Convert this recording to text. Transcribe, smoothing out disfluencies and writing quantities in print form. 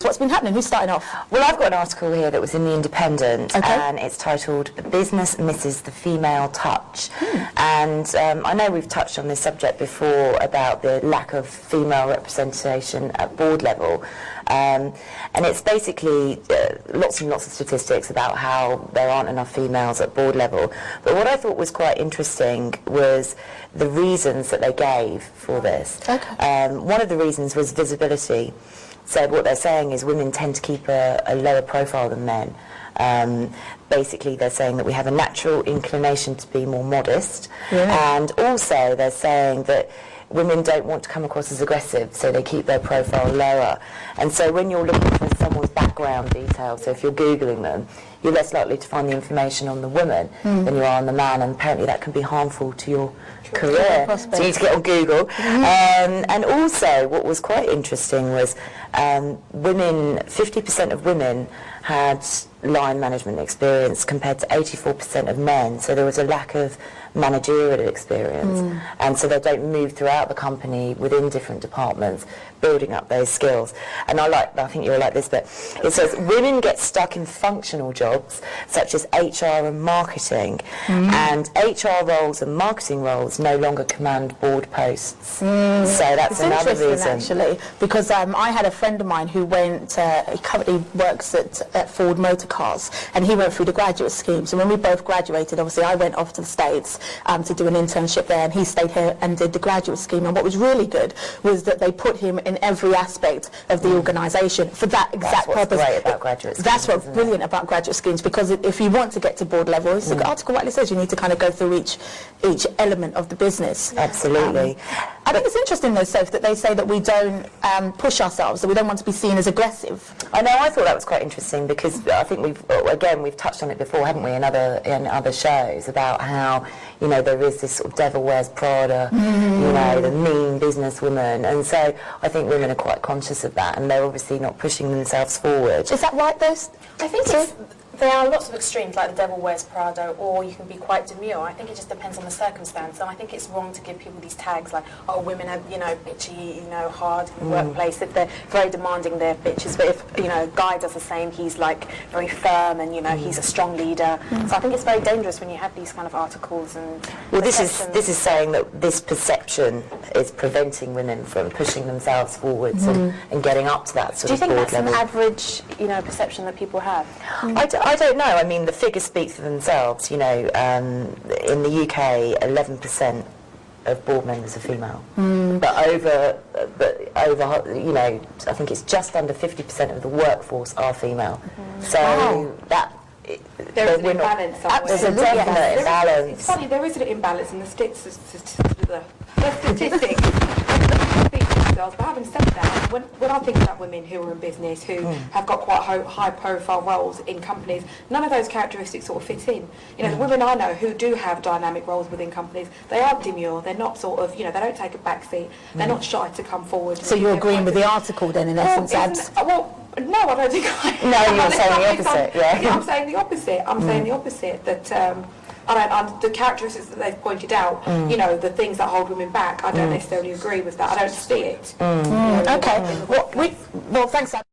What's been happening? Who's starting off? Well, I've got an article here that was in The Independent, and it's titled "Business Misses the Female Touch." And I know we've touched on this subject before about the lack of female representation at board level, and it's basically lots and lots of statistics about how there aren't enough females at board level. But what I thought was quite interesting was the reasons that they gave for this. One of the reasons was visibility. So what they're saying is women tend to keep a lower profile than men. Basically, they're saying that we have a natural inclination to be more modest. And also they're saying that women don't want to come across as aggressive, so they keep their profile lower. And so when you're looking for someone's background details, so if you're Googling them, you're less likely to find the information on the woman than you are on the man, and apparently that can be harmful to your career. So you need to get on Google. And also what was quite interesting was women, 50% of women had line management experience compared to 84% of men, so there was a lack of managerial experience, and so they don't move throughout the company within different departments building up those skills. And I think you'll like this bit. It says women get stuck in functional jobs such as HR and marketing, and HR roles and marketing roles no longer command board posts. So that's another reason, actually, because I had a friend of mine who went, he currently works at Ford Motor Cars, and he went through the graduate scheme. So when we both graduated, obviously I went off to the States to do an internship there, and he stayed here and did the graduate scheme. And what was really good was that they put him in every aspect of the organisation for that exact purpose. That's what's great about graduate schemes. That's what's brilliant about graduate schemes, because if you want to get to board level, as the article rightly says, you need to kind of go through each element of the business. Absolutely. I think it's interesting though, Soph, that they say that we don't push ourselves, that we don't want to be seen as aggressive. I know, I thought that was quite interesting, because I think we've touched on it before, haven't we, in other shows, about how, you know, there is this sort of devil wears Prada, you know, the mean businesswoman, and so I think women are quite conscious of that, and they're obviously not pushing themselves forward. Is that right, though? I think there are lots of extremes, like the devil wears Prada, or you can be quite demure. I think it just depends on the circumstance, and I think it's wrong to give people these tags like, oh, women are, you know, bitchy, you know, hard in the workplace, if they're very demanding, they're bitches. But if, you know, a guy does the same, he's like very firm, and, you know, he's a strong leader. So I think it's very dangerous when you have these kind of articles and... Well, this is saying that this perception is preventing women from pushing themselves forwards and getting up to that sort of board level. Do you think that's an average, you know, perception that people have? I don't know. I mean, the figures speak for themselves. You know, in the UK, 11% of board members are female, but over, you know, I think it's just under 50% of the workforce are female. So that. There is an imbalance somewhere. There's a definite imbalance. It's funny, there is an imbalance in the statistics. But having said that, when I think about women who are in business, who have got quite high-profile roles in companies, none of those characteristics sort of fit in. You know, the women I know who do have dynamic roles within companies, they aren't demure, they're not sort of, you know, they don't take a back seat, they're not shy to come forward. So you're agreeing with the article then, in essence, Abs? Well, no, I don't think I... No, you're saying the opposite, yeah, I'm saying the opposite. I'm saying the opposite, that... the characteristics that they've pointed out, you know, the things that hold women back, I don't necessarily agree with that. I don't see it. Okay. Well, thanks, Ab.